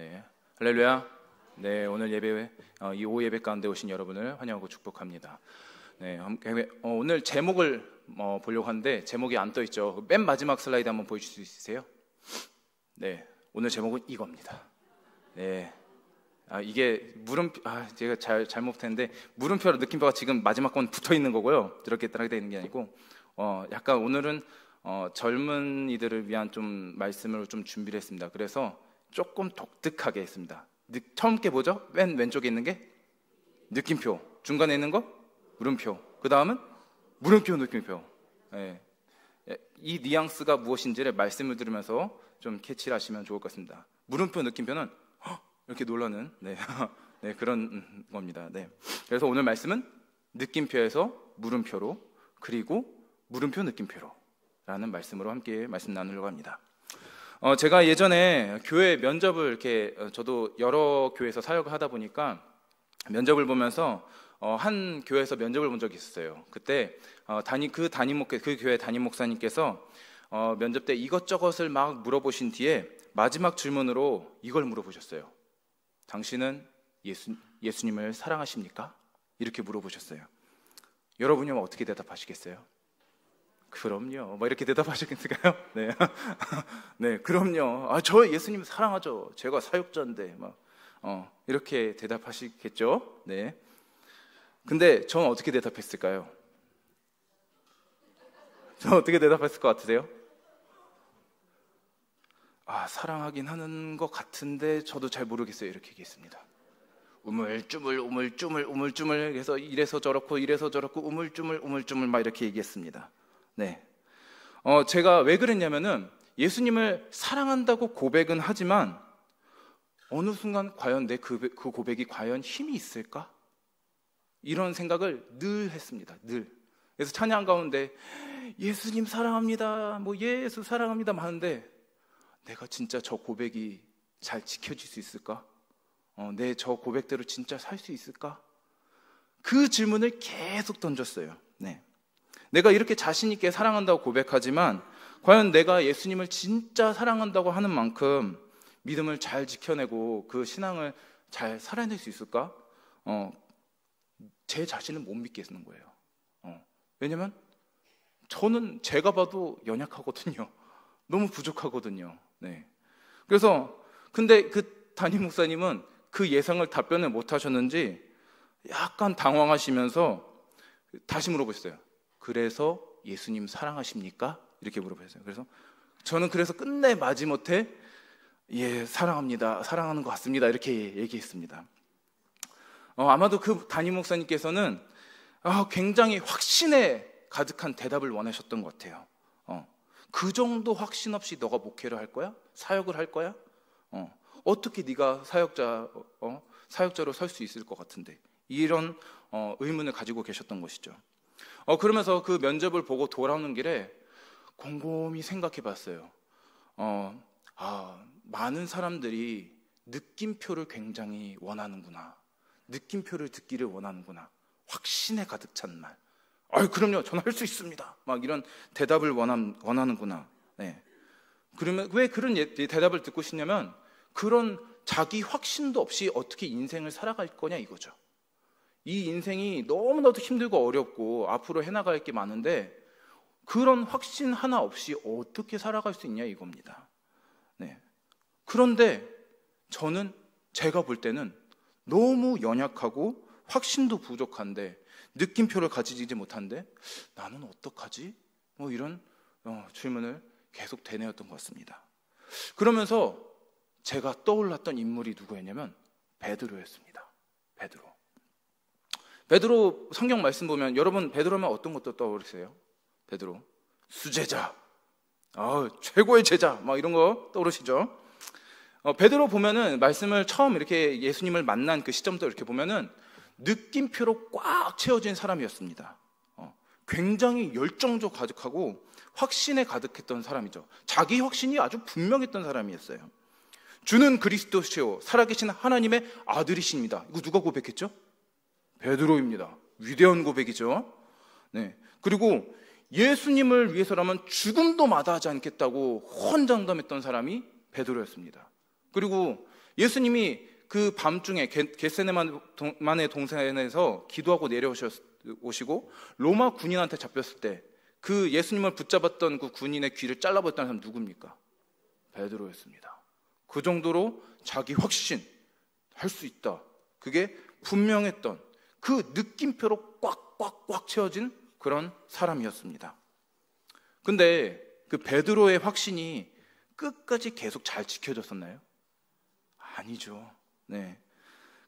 네, 할렐루야. 네, 오늘 예배 이 오후 예배 가운데 오신 여러분을 환영하고 축복합니다. 네, 오늘 제목을 보려고 하는데 제목이 안 떠 있죠. 맨 마지막 슬라이드 한번 보여줄 수 있으세요? 네, 오늘 제목은 이겁니다. 네, 이게 물음표, 제가 잘못했는데 물음표로 느낌표가 지금 마지막 건 붙어 있는 거고요. 이렇게 딱 되어 있는 게 아니고 약간 오늘은 젊은이들을 위한 좀 말씀을 좀 준비를 했습니다. 그래서 조금 독특하게 했습니다. 처음 게 뭐죠? 맨 왼쪽에 있는 게 느낌표, 중간에 있는 거 물음표, 그 다음은 물음표, 느낌표. 네. 이 뉘앙스가 무엇인지를 말씀을 들으면서 좀 캐치를 하시면 좋을 것 같습니다. 물음표, 느낌표는 이렇게 놀라는 네. 네, 그런 겁니다. 네. 그래서 오늘 말씀은 느낌표에서 물음표로, 그리고 물음표, 느낌표로 라는 말씀으로 함께 말씀 나누려고 합니다. 제가 예전에 교회 면접을 이렇게 저도 여러 교회에서 사역을 하다 보니까 면접을 보면서 한 교회에서 면접을 본 적이 있었어요. 그때 그 교회 담임 목사님께서 면접 때 이것저것을 막 물어보신 뒤에 마지막 질문으로 이걸 물어보셨어요. 당신은 예수님을 사랑하십니까? 이렇게 물어보셨어요. 여러분이면 어떻게 대답하시겠어요? 그럼요. 이렇게 대답하셨을까요? 네. 네, 그럼요. 저 예수님 사랑하죠. 제가 사역자인데, 이렇게 대답하시겠죠? 네. 근데 저는 어떻게 대답했을까요? 저는 어떻게 대답했을 것 같으세요? 사랑하긴 하는 것 같은데 저도 잘 모르겠어요. 이렇게 얘기했습니다. 우물쭈물 해서 이래서 저렇고 우물쭈물 막 이렇게 얘기했습니다. 네. 제가 왜 그랬냐면은 예수님을 사랑한다고 고백은 하지만 어느 순간 과연 그 고백이 과연 힘이 있을까? 이런 생각을 늘 했습니다. 늘. 그래서 찬양 가운데 예수님 사랑합니다. 예수 사랑합니다 하는데 내가 진짜 저 고백이 잘 지켜질 수 있을까? 내 저 고백대로 진짜 살 수 있을까? 그 질문을 계속 던졌어요. 네. 내가 이렇게 자신 있게 사랑한다고 고백하지만 과연 내가 예수님을 진짜 사랑한다고 하는 만큼 믿음을 잘 지켜내고 그 신앙을 잘 살아낼 수 있을까? 제 자신을 못 믿겠는 거예요. 왜냐면 저는 제가 봐도 연약하거든요. 너무 부족하거든요. 네. 그래서 근데 그 담임 목사님은 그 예상을 답변을 못 하셨는지 약간 당황하시면서 다시 물어보셨어요. 그래서 예수님 사랑하십니까? 이렇게 물어보셨어요. 그래서 저는 끝내 마지못해 사랑합니다. 사랑하는 것 같습니다. 이렇게 얘기했습니다. 아마도 그 담임 목사님께서는 굉장히 확신에 가득한 대답을 원하셨던 것 같아요. 그 정도 확신 없이 너가 목회를 할 거야? 사역을 할 거야? 어떻게 네가 사역자로 설 수 있을 것 같은데? 이런 의문을 가지고 계셨던 것이죠. 그러면서 그 면접을 보고 돌아오는 길에 곰곰이 생각해 봤어요. 많은 사람들이 느낌표를 굉장히 원하는구나. 느낌표를 듣기를 원하는구나. 확신에 가득 찬 말. 그럼요. 저는 할 수 있습니다. 이런 대답을 원하는구나. 네. 그러면 왜 그런 대답을 듣고 싶냐면 그런 자기 확신도 없이 어떻게 인생을 살아갈 거냐 이거죠. 이 인생이 너무나도 힘들고 어렵고 앞으로 해나갈 게 많은데 그런 확신 하나 없이 어떻게 살아갈 수 있냐 이겁니다. 네. 그런데 저는 제가 볼 때는 너무 연약하고 확신도 부족한데 느낌표를 가지지 못한데 나는 어떡하지? 이런 질문을 계속 되뇌었던 것 같습니다. 그러면서 제가 떠올랐던 인물이 누구였냐면 베드로였습니다. 베드로 성경 말씀 보면 여러분 베드로면 어떤 것도 떠오르세요? 베드로 수제자, 최고의 제자 이런 거 떠오르시죠? 베드로 보면은 말씀을 처음 이렇게 예수님을 만난 그 시점도 이렇게 보면은 느낌표로 꽉 채워진 사람이었습니다. 굉장히 열정적 가득하고 확신에 가득했던 사람이죠. 자기 확신이 아주 분명했던 사람이었어요. 주는 그리스도시요 살아계신 하나님의 아들이십니다. 이거 누가 고백했죠? 베드로입니다. 위대한 고백이죠. 네. 그리고 예수님을 위해서라면 죽음도 마다하지 않겠다고 헌장담했던 사람이 베드로였습니다. 그리고 예수님이 그 밤중에 겟세마네 동산에서 기도하고 내려오시고 로마 군인한테 잡혔을 때 그 예수님을 붙잡았던 그 군인의 귀를 잘라버렸다는 사람 누굽니까? 베드로였습니다. 그 정도로 자기 확신, 할 수 있다, 그게 분명했던 그 느낌표로 꽉꽉꽉 채워진 그런 사람이었습니다. 근데 그 베드로의 확신이 끝까지 계속 잘 지켜졌었나요? 아니죠. 네.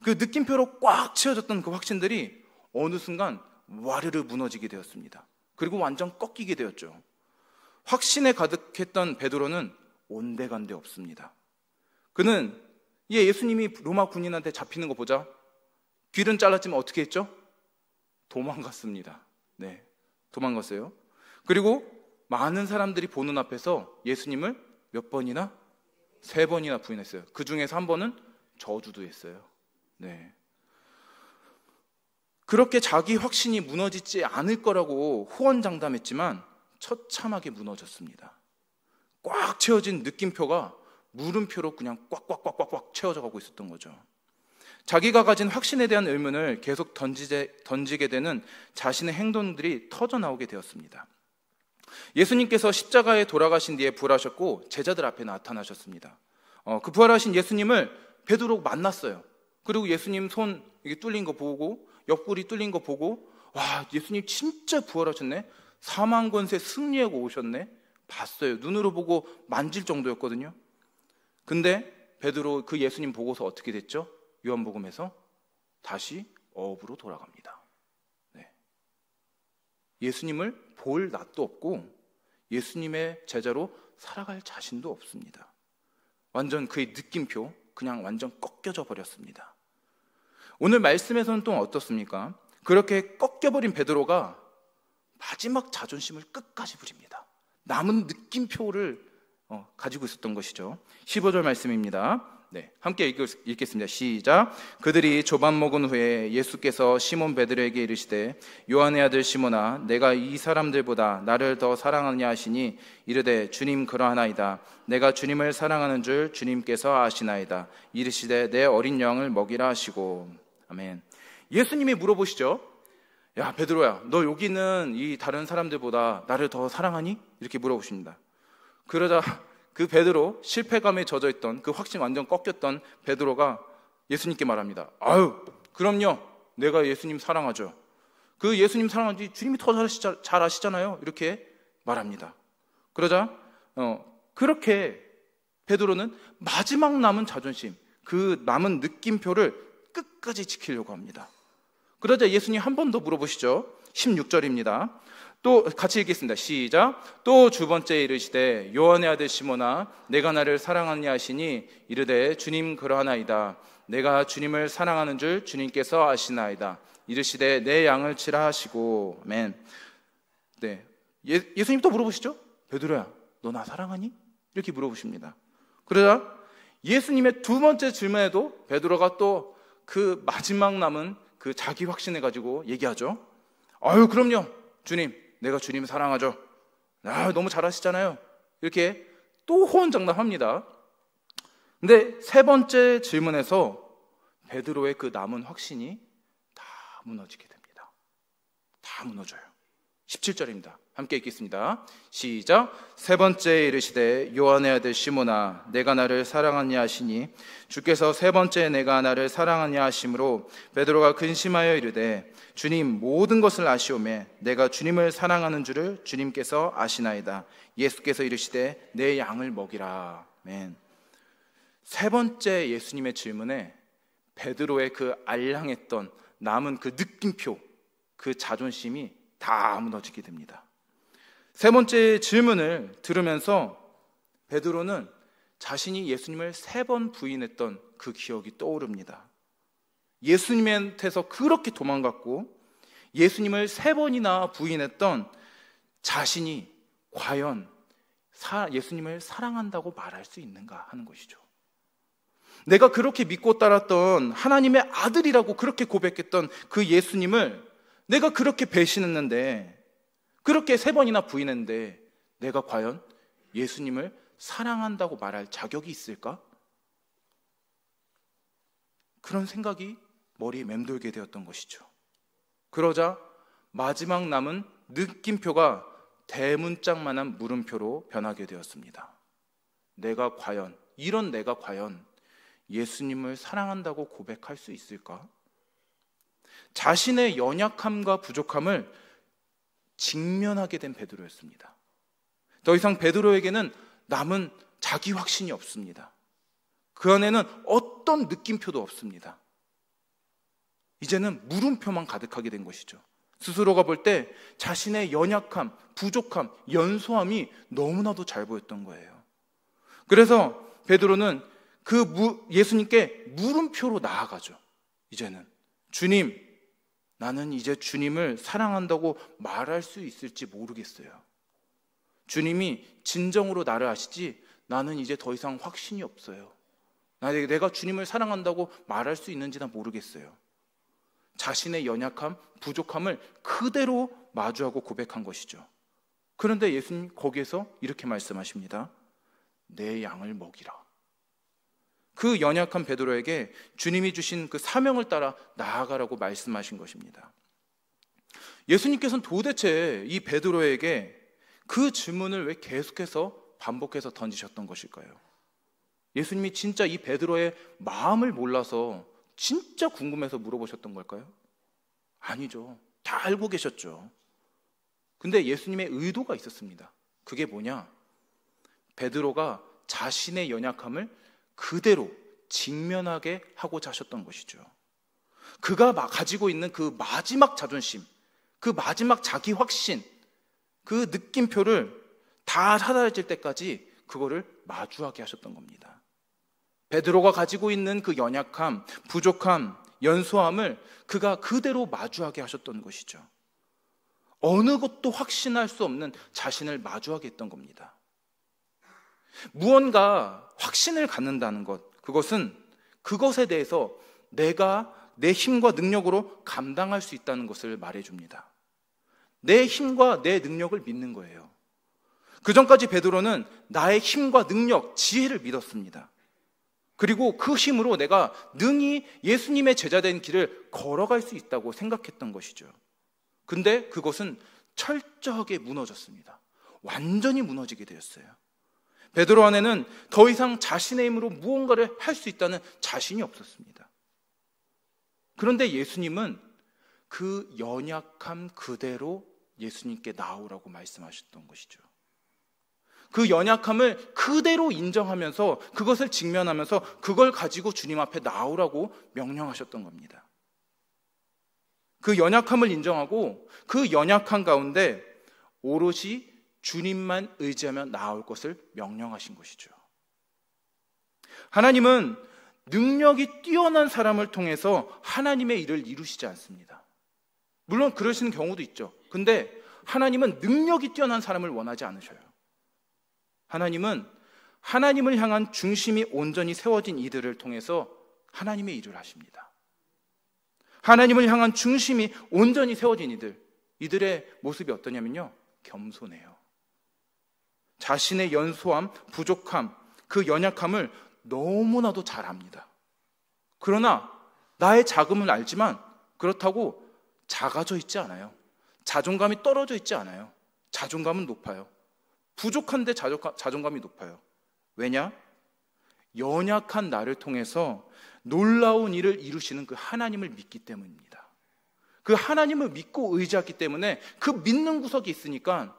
그 느낌표로 꽉 채워졌던 그 확신들이 어느 순간 와르르 무너지게 되었습니다. 그리고 완전 꺾이게 되었죠. 확신에 가득했던 베드로는 온데간데 없습니다. 그는 예수님이 로마 군인한테 잡히는 거 보자 귀는 잘랐지만 어떻게 했죠? 도망갔습니다. 네, 도망갔어요. 그리고 많은 사람들이 보는 앞에서 예수님을 몇 번이나? 3번이나 부인했어요. 그 중에서 한 번은 저주도 했어요. 네. 그렇게 자기 확신이 무너지지 않을 거라고 호언장담했지만 처참하게 무너졌습니다. 꽉 채워진 느낌표가 물음표로 그냥 꽉꽉꽉꽉꽉 채워져 가고 있었던 거죠. 자기가 가진 확신에 대한 의문을 계속 던지게 되는 자신의 행동들이 터져나오게 되었습니다. 예수님께서 십자가에 돌아가신 뒤에 부활하셨고 제자들 앞에 나타나셨습니다. 그 부활하신 예수님을 베드로 만났어요. 그리고 예수님 손 이게 뚫린 거 보고, 옆구리 뚫린 거 보고, 와, 예수님 진짜 부활하셨네, 사망 권세 승리하고 오셨네, 봤어요. 눈으로 보고 만질 정도였거든요. 근데 베드로 그 예수님 보고서 어떻게 됐죠? 요한복음에서 다시 어업으로 돌아갑니다. 네. 예수님을 볼 낯도 없고 예수님의 제자로 살아갈 자신도 없습니다. 완전 그의 느낌표 그냥 완전 꺾여져 버렸습니다. 오늘 말씀에서는 또 어떻습니까? 그렇게 꺾여버린 베드로가 마지막 자존심을 끝까지 부립니다. 남은 느낌표를 가지고 있었던 것이죠. 15절 말씀입니다. 네, 함께 읽겠습니다. 시작. 그들이 조반 먹은 후에 예수께서 시몬 베드로에게 이르시되 요한의 아들 시몬아, 내가 이 사람들보다 나를 더 사랑하느냐 하시니 이르되 주님 그러하나이다. 내가 주님을 사랑하는 줄 주님께서 아시나이다. 이르시되 내 어린 양을 먹이라 하시고. 아멘. 예수님이 물어보시죠. 야 베드로야, 너 여기는 이 다른 사람들보다 나를 더 사랑하니? 이렇게 물어보십니다. 그러자 그 베드로, 실패감에 젖어있던 그 확신 완전 꺾였던 베드로가 예수님께 말합니다. 아유, 그럼요, 내가 예수님 사랑하죠. 그 예수님 사랑하지 주님이 더 잘 아시잖아요. 이렇게 말합니다. 그러자 그렇게 베드로는 마지막 남은 자존심, 그 남은 느낌표를 끝까지 지키려고 합니다. 그러자 예수님 한 번 더 물어보시죠. 16절입니다. 또 같이 읽겠습니다. 시작. 또 두 번째 이르시되 요한의 아들 시몬아, 내가 나를 사랑하느냐 하시니 이르되 주님 그러하나이다. 내가 주님을 사랑하는 줄 주님께서 아시나이다. 이르시되 내 양을 치라 하시고. 아멘. 네. 예수님 또 물어보시죠. 베드로야, 너 나 사랑하니? 이렇게 물어보십니다. 그러자 예수님의 두 번째 질문에도 베드로가 또 그 마지막 남은 그 자기 확신을 가지고 얘기하죠. 아유, 그럼요, 주님, 내가 주님 사랑하죠. 너무 잘하시잖아요. 이렇게 또 호언장담합니다. 근데 세 번째 질문에서 베드로의 그 남은 확신이 다 무너지게 됩니다. 다 무너져요. 17절입니다. 함께 읽겠습니다. 시작. 세 번째 이르시되 요한의 아들 시몬아, 내가 나를 사랑하냐 하시니 주께서 세 번째 내가 나를 사랑하냐 하심으로 베드로가 근심하여 이르되 주님, 모든 것을 아시오매 내가 주님을 사랑하는 줄을 주님께서 아시나이다. 예수께서 이르시되 내 양을 먹이라. 아멘. 세 번째 예수님의 질문에 베드로의 그 알량했던 남은 그 느낌표, 그 자존심이 다 무너지게 됩니다. 세 번째 질문을 들으면서 베드로는 자신이 예수님을 3번 부인했던 그 기억이 떠오릅니다. 예수님한테서 그렇게 도망갔고 예수님을 3번이나 부인했던 자신이 과연 예수님을 사랑한다고 말할 수 있는가 하는 것이죠. 내가 그렇게 믿고 따랐던 하나님의 아들이라고 그렇게 고백했던 그 예수님을 내가 그렇게 배신했는데, 그렇게 3번이나 부인했는데 내가 과연 예수님을 사랑한다고 말할 자격이 있을까? 그런 생각이 머리에 맴돌게 되었던 것이죠. 그러자 마지막 남은 느낌표가 대문짝만한 물음표로 변하게 되었습니다. 내가 과연 예수님을 사랑한다고 고백할 수 있을까? 자신의 연약함과 부족함을 직면하게 된 베드로였습니다. 더 이상 베드로에게는 남은 자기 확신이 없습니다. 그 안에는 어떤 느낌표도 없습니다. 이제는 물음표만 가득하게 된 것이죠. 스스로가 볼 때 자신의 연약함, 부족함, 연소함이 너무나도 잘 보였던 거예요. 그래서 베드로는 예수님께 물음표로 나아가죠. 이제는 주님, 나는 이제 주님을 사랑한다고 말할 수 있을지 모르겠어요. 주님이 진정으로 나를 아시지 나는 이제 더 이상 확신이 없어요. 내가 주님을 사랑한다고 말할 수 있는지는 모르겠어요. 자신의 연약함, 부족함을 그대로 마주하고 고백한 것이죠. 그런데 예수님 거기에서 이렇게 말씀하십니다. 내 양을 먹이라. 그 연약한 베드로에게 주님이 주신 그 사명을 따라 나아가라고 말씀하신 것입니다. 예수님께서는 도대체 이 베드로에게 그 질문을 왜 계속해서 반복해서 던지셨던 것일까요? 예수님이 진짜 이 베드로의 마음을 몰라서 진짜 궁금해서 물어보셨던 걸까요? 아니죠. 다 알고 계셨죠. 근데 예수님의 의도가 있었습니다. 그게 뭐냐? 베드로가 자신의 연약함을 그대로 직면하게 하고자 하셨던 것이죠. 그가 가지고 있는 그 마지막 자존심, 그 마지막 자기 확신, 그 느낌표를 다 사라질 때까지 그거를 마주하게 하셨던 겁니다. 베드로가 가지고 있는 그 연약함, 부족함, 연소함을 그가 그대로 마주하게 하셨던 것이죠. 어느 것도 확신할 수 없는 자신을 마주하게 했던 겁니다. 무언가 확신을 갖는다는 것, 그것은 그것에 대해서 내가 내 힘과 능력으로 감당할 수 있다는 것을 말해줍니다. 내 힘과 내 능력을 믿는 거예요. 그 전까지 베드로는 나의 힘과 능력, 지혜를 믿었습니다. 그리고 그 힘으로 내가 능히 예수님의 제자된 길을 걸어갈 수 있다고 생각했던 것이죠. 근데 그것은 철저하게 무너졌습니다. 완전히 무너지게 되었어요. 베드로 안에는 더 이상 자신의 힘으로 무언가를 할 수 있다는 자신이 없었습니다. 그런데 예수님은 그 연약함 그대로 예수님께 나오라고 말씀하셨던 것이죠. 그 연약함을 그대로 인정하면서 그것을 직면하면서 그걸 가지고 주님 앞에 나오라고 명령하셨던 겁니다. 그 연약함을 인정하고 그 연약함 가운데 오롯이 주님만 의지하며 나올 것을 명령하신 것이죠. 하나님은 능력이 뛰어난 사람을 통해서 하나님의 일을 이루시지 않습니다. 물론 그러시는 경우도 있죠. 근데 하나님은 능력이 뛰어난 사람을 원하지 않으셔요. 하나님은 하나님을 향한 중심이 온전히 세워진 이들을 통해서 하나님의 일을 하십니다. 하나님을 향한 중심이 온전히 세워진 이들의 모습이 어떠냐면요, 겸손해요. 자신의 연소함, 부족함, 그 연약함을 너무나도 잘 압니다. 그러나 나의 작음을 알지만 그렇다고 작아져 있지 않아요. 자존감이 떨어져 있지 않아요. 자존감은 높아요. 부족한데 자존감이 높아요. 왜냐? 연약한 나를 통해서 놀라운 일을 이루시는 그 하나님을 믿기 때문입니다. 그 하나님을 믿고 의지하기 때문에 그 믿는 구석이 있으니까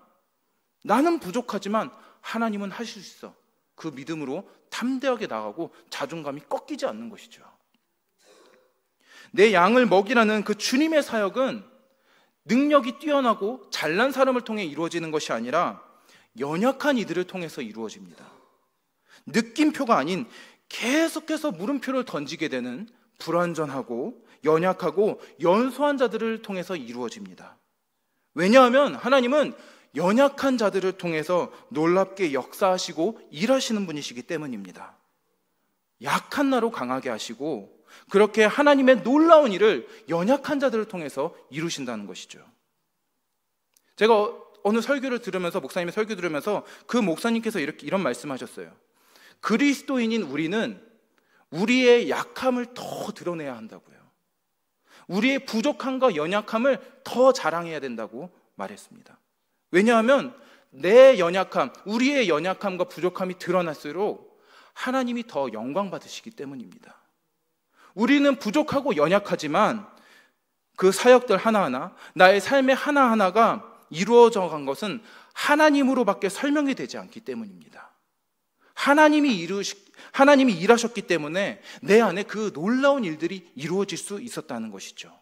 나는 부족하지만 하나님은 하실 수 있어. 그 믿음으로 담대하게 나가고 자존감이 꺾이지 않는 것이죠. 내 양을 먹이라는 그 주님의 사역은 능력이 뛰어나고 잘난 사람을 통해 이루어지는 것이 아니라 연약한 이들을 통해서 이루어집니다. 느낌표가 아닌 계속해서 물음표를 던지게 되는 불완전하고 연약하고 연소한 자들을 통해서 이루어집니다. 왜냐하면 하나님은 연약한 자들을 통해서 놀랍게 역사하시고 일하시는 분이시기 때문입니다. 약한 나로 강하게 하시고 그렇게 하나님의 놀라운 일을 연약한 자들을 통해서 이루신다는 것이죠. 제가 어느 설교를 들으면서, 목사님의 설교 들으면서 그 목사님께서 이런 말씀하셨어요. 그리스도인인 우리의 약함을 더 드러내야 한다고요. 우리의 부족함과 연약함을 더 자랑해야 된다고 말했습니다. 왜냐하면 내 연약함, 우리의 연약함과 부족함이 드러날수록 하나님이 더 영광 받으시기 때문입니다. 우리는 부족하고 연약하지만 그 사역들 하나하나, 나의 삶의 하나하나가 이루어져 간 것은 하나님으로밖에 설명이 되지 않기 때문입니다. 하나님이 일하셨기 때문에 내 안에 그 놀라운 일들이 이루어질 수 있었다는 것이죠.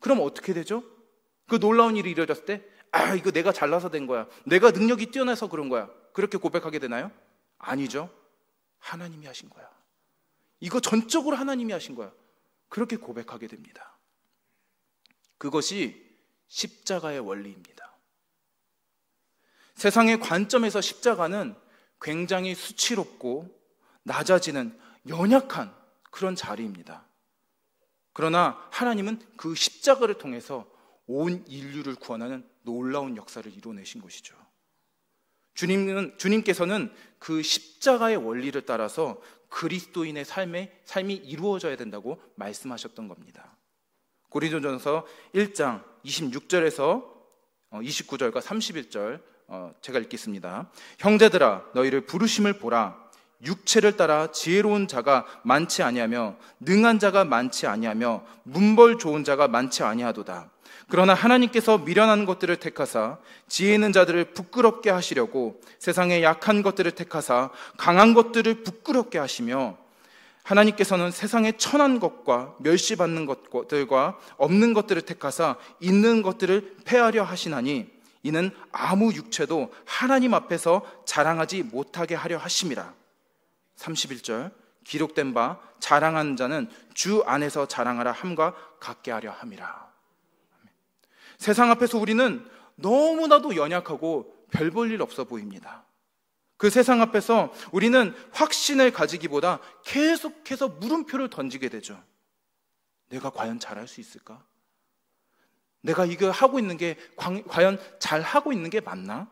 그럼 어떻게 되죠? 그 놀라운 일이 이루어졌을 때, 이거 내가 잘나서 된 거야, 내가 능력이 뛰어나서 그런 거야, 그렇게 고백하게 되나요? 아니죠. 하나님이 하신 거야. 이거 전적으로 하나님이 하신 거야. 그렇게 고백하게 됩니다. 그것이 십자가의 원리입니다. 세상의 관점에서 십자가는 굉장히 수치롭고 낮아지는 연약한 그런 자리입니다. 그러나 하나님은 그 십자가를 통해서 온 인류를 구원하는 놀라운 역사를 이루어내신 것이죠. 주님께서는 그 십자가의 원리를 따라서 그리스도인의 삶이 이루어져야 된다고 말씀하셨던 겁니다. 고린도전서 1장 26절에서 29절과 31절 제가 읽겠습니다. 형제들아 너희를 부르심을 보라. 육체를 따라 지혜로운 자가 많지 아니하며 능한 자가 많지 아니하며 문벌 좋은 자가 많지 아니하도다. 그러나 하나님께서 미련한 것들을 택하사 지혜 있는 자들을 부끄럽게 하시려고 세상의 약한 것들을 택하사 강한 것들을 부끄럽게 하시며 하나님께서는 세상의 천한 것과 멸시받는 것들과 없는 것들을 택하사 있는 것들을 폐하려 하시나니 이는 아무 육체도 하나님 앞에서 자랑하지 못하게 하려 하심이라. 31절 기록된 바 자랑하는 자는 주 안에서 자랑하라 함과 같게 하려 함이라. 세상 앞에서 우리는 너무나도 연약하고 별 볼 일 없어 보입니다. 그 세상 앞에서 우리는 확신을 가지기보다 계속해서 물음표를 던지게 되죠. 내가 과연 잘할 수 있을까? 내가 이거 하고 있는 게 과연 잘 하고 있는 게 맞나?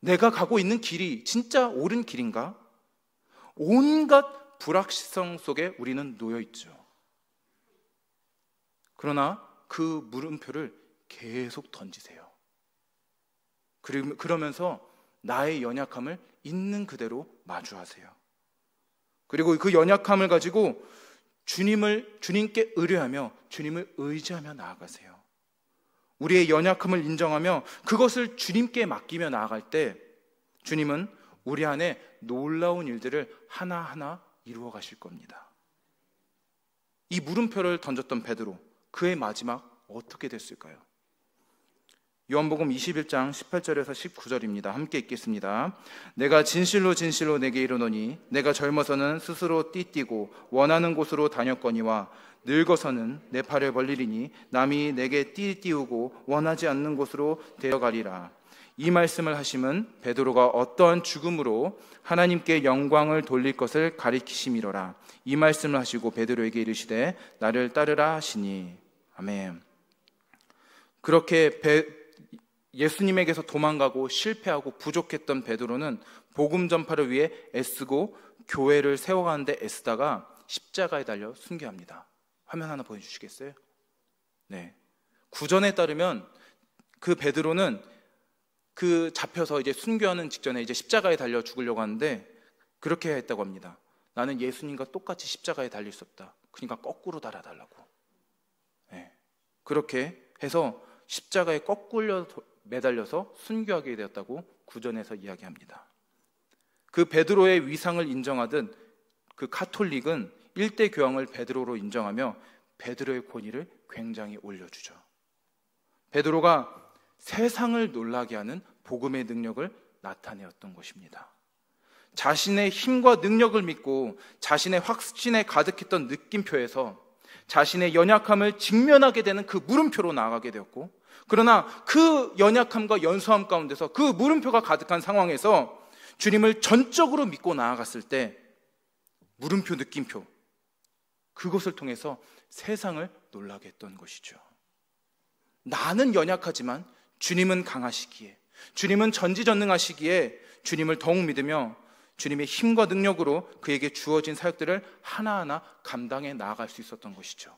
내가 가고 있는 길이 진짜 옳은 길인가? 온갖 불확실성 속에 우리는 놓여 있죠. 그러나 그 물음표를 계속 던지세요. 그러면서 나의 연약함을 있는 그대로 마주하세요. 그리고 그 연약함을 가지고 주님께 의뢰하며 주님을 의지하며 나아가세요. 우리의 연약함을 인정하며 그것을 주님께 맡기며 나아갈 때 주님은 우리 안에 놀라운 일들을 하나하나 이루어 가실 겁니다. 이 물음표를 던졌던 베드로, 그의 마지막 어떻게 됐을까요? 요한복음 21장 18절에서 19절입니다. 함께 읽겠습니다. 내가 진실로 진실로 내게 이르노니 내가 젊어서는 스스로 띠뛰고 원하는 곳으로 다녔거니와 늙어서는 내 팔을 벌리리니 남이 내게 띠띠우고 원하지 않는 곳으로 데려가리라. 이 말씀을 하심은 베드로가 어떠한 죽음으로 하나님께 영광을 돌릴 것을 가리키심이로라. 이 말씀을 하시고 베드로에게 이르시되 나를 따르라 하시니. 아멘. 그렇게 예수님에게서 도망가고 실패하고 부족했던 베드로는 복음 전파를 위해 애쓰고 교회를 세워가는데 애쓰다가 십자가에 달려 순교합니다. 화면 하나 보여주시겠어요? 네. 구전에 따르면 그 베드로는 그 잡혀서 이제 순교하는 직전에 이제 십자가에 달려 죽으려고 하는데 그렇게 했다고 합니다. 나는 예수님과 똑같이 십자가에 달릴 수 없다. 그러니까 거꾸로 달아달라고. 네. 그렇게 해서 십자가에 거꾸로 매달려서 순교하게 되었다고 구전에서 이야기합니다. 그 베드로의 위상을 인정하던 그 카톨릭은 일대 교황을 베드로로 인정하며 베드로의 권위를 굉장히 올려주죠. 베드로가 세상을 놀라게 하는 복음의 능력을 나타내었던 것입니다. 자신의 힘과 능력을 믿고 자신의 확신에 가득했던 느낌표에서 자신의 연약함을 직면하게 되는 그 물음표로 나아가게 되었고, 그러나 그 연약함과 연소함 가운데서 그 물음표가 가득한 상황에서 주님을 전적으로 믿고 나아갔을 때 물음표, 느낌표, 그것을 통해서 세상을 놀라게 했던 것이죠. 나는 연약하지만 주님은 강하시기에, 주님은 전지전능하시기에 주님을 더욱 믿으며 주님의 힘과 능력으로 그에게 주어진 사역들을 하나하나 감당해 나아갈 수 있었던 것이죠.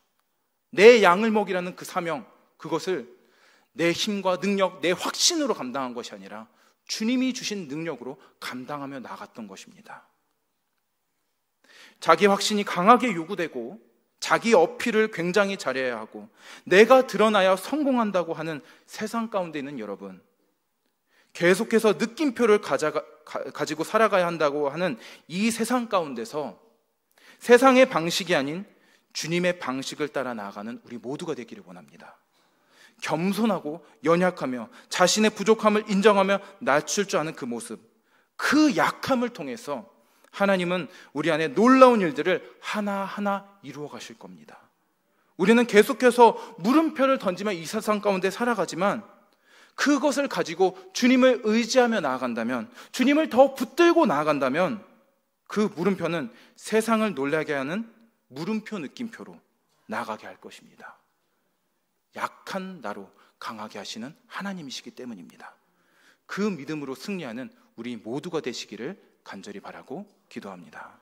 내 양을 먹이라는 그 사명, 그것을 내 힘과 능력, 내 확신으로 감당한 것이 아니라 주님이 주신 능력으로 감당하며 나갔던 것입니다. 자기 확신이 강하게 요구되고 자기 어필을 굉장히 잘해야 하고 내가 드러나야 성공한다고 하는 세상 가운데 있는 여러분, 계속해서 느낌표를 가지고 살아가야 한다고 하는 이 세상 가운데서 세상의 방식이 아닌 주님의 방식을 따라 나아가는 우리 모두가 되기를 원합니다. 겸손하고 연약하며 자신의 부족함을 인정하며 낮출 줄 아는 그 모습, 그 약함을 통해서 하나님은 우리 안에 놀라운 일들을 하나하나 이루어 가실 겁니다. 우리는 계속해서 물음표를 던지며 이 세상 가운데 살아가지만 그것을 가지고 주님을 의지하며 나아간다면, 주님을 더 붙들고 나아간다면 그 물음표는 세상을 놀라게 하는 물음표 느낌표로 나가게 할 것입니다. 약한 나로 강하게 하시는 하나님이시기 때문입니다. 그 믿음으로 승리하는 우리 모두가 되시기를 간절히 바라고 기도합니다.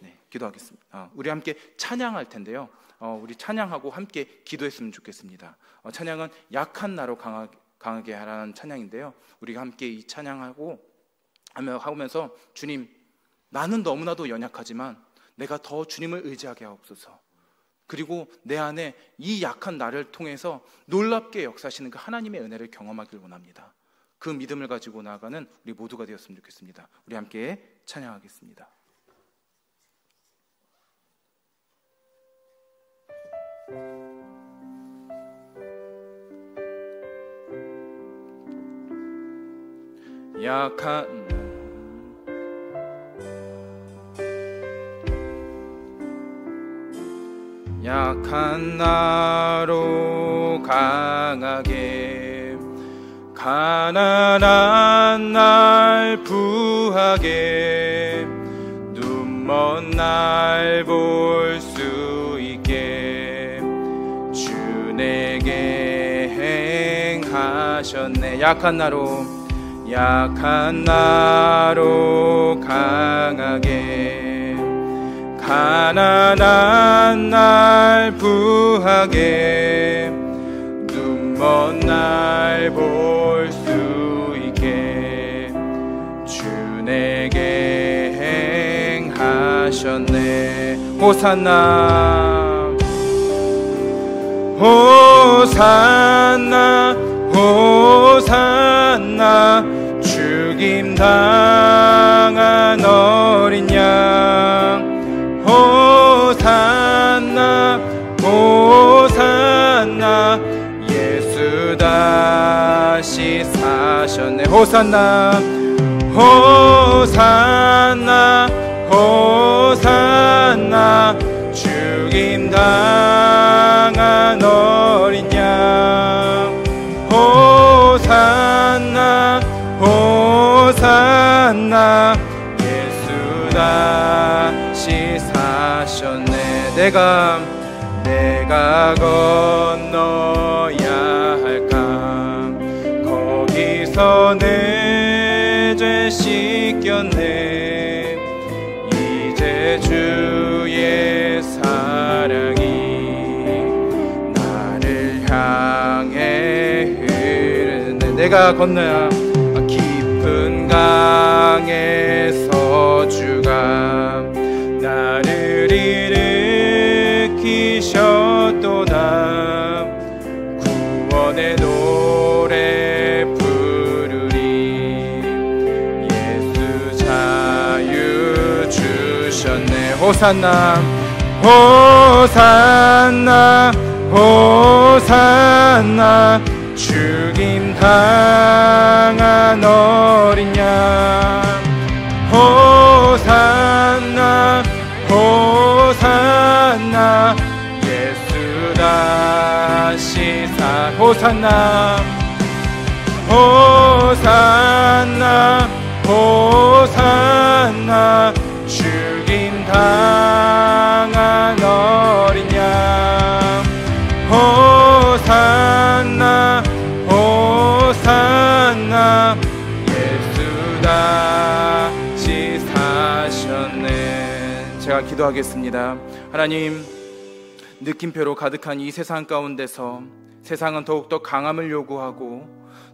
네, 기도하겠습니다. 우리 함께 찬양할 텐데요. 우리 찬양하고 함께 기도했으면 좋겠습니다. 찬양은 약한 나로 강하게 하라는 찬양인데요. 우리가 함께 이 찬양하고 하면서 주님, 나는 너무나도 연약하지만 내가 더 주님을 의지하게 하옵소서. 그리고 내 안에 이 약한 나를 통해서 놀랍게 역사하시는 그 하나님의 은혜를 경험하길 원합니다. 그 믿음을 가지고 나아가는 우리 모두가 되었으면 좋겠습니다. 우리 함께 찬양하겠습니다. 약한 나로 강하게, 가난한 날 부하게, 눈먼 날 볼 수 있게 주 내게 행하셨네. 약한 나로 강하게, 가난한 날 부하게, 눈먼 날 볼 수 있게 주 내게 행하셨네. 호산나 호산나 호산나, 죽임 당한 어린 양. 호산나 호산나, 예수 다시 사셨네. 호산나 호산나 호산나, 죽임 당한 어린 양. 호산나 호산나, 예수 다시 사셨네. 내가 건너야 할까, 거기서 내 죄 씻겼네. 이제 주의 사랑이 나를 향해 흐르네. 내가 건너야, 깊은 강에서 주가 나를 일으키셨도다. 구원의 노래 부르리, 예수 자유 주셨네. 호산나 호산나 호산나, 죽임 당한 어린 양. 호산나 호산나, 예수 다시 호산나 호산나 호산나, 죽임 당한 어린 양. 호산나 호산나, 예수 다시 제가 기도하겠습니다. 하나님, 느낌표로 가득한 이 세상 가운데서 세상은 더욱더 강함을 요구하고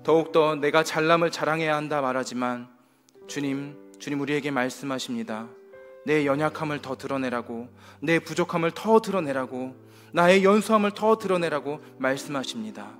더욱더 내가 잘남을 자랑해야 한다 말하지만 주님 우리에게 말씀하십니다. 내 연약함을 더 드러내라고, 내 부족함을 더 드러내라고, 나의 연소함을 더 드러내라고 말씀하십니다.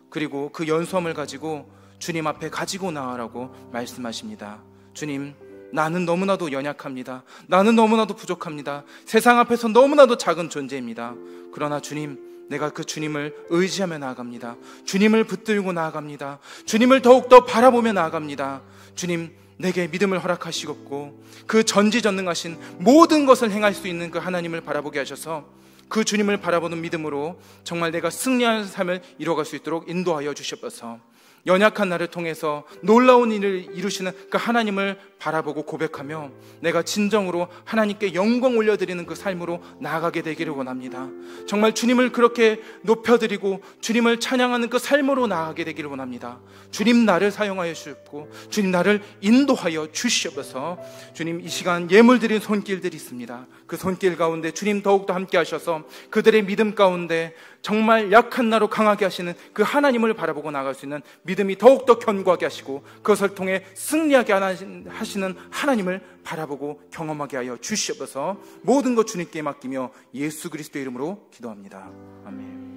그리고 그 연소함을 가지고 주님 앞에 가지고 나아라고 말씀하십니다. 주님, 나는 너무나도 연약합니다. 나는 너무나도 부족합니다. 세상 앞에서 너무나도 작은 존재입니다. 그러나 주님, 내가 그 주님을 의지하며 나아갑니다. 주님을 붙들고 나아갑니다. 주님을 더욱더 바라보며 나아갑니다. 주님, 내게 믿음을 허락하시고 그 전지전능하신 모든 것을 행할 수 있는 그 하나님을 바라보게 하셔서 그 주님을 바라보는 믿음으로 정말 내가 승리하는 삶을 이루어갈 수 있도록 인도하여 주시옵소서. 연약한 나를 통해서 놀라운 일을 이루시는 그 하나님을 바라보고 고백하며 내가 진정으로 하나님께 영광 올려드리는 그 삶으로 나아가게 되기를 원합니다. 정말 주님을 그렇게 높여드리고 주님을 찬양하는 그 삶으로 나아가게 되기를 원합니다. 주님, 나를 사용하여 주시고 주님, 나를 인도하여 주시옵소서. 주님, 이 시간 예물 드린 손길들이 있습니다. 그 손길 가운데 주님 더욱더 함께 하셔서 그들의 믿음 가운데 정말 약한 나로 강하게 하시는 그 하나님을 바라보고 나아갈 수 있는 믿음이 더욱더 견고하게 하시고 그것을 통해 승리하게 하시는 하나님을 바라보고 경험하게 하여 주시옵소서. 모든 것 주님께 맡기며 예수 그리스도의 이름으로 기도합니다. 아멘.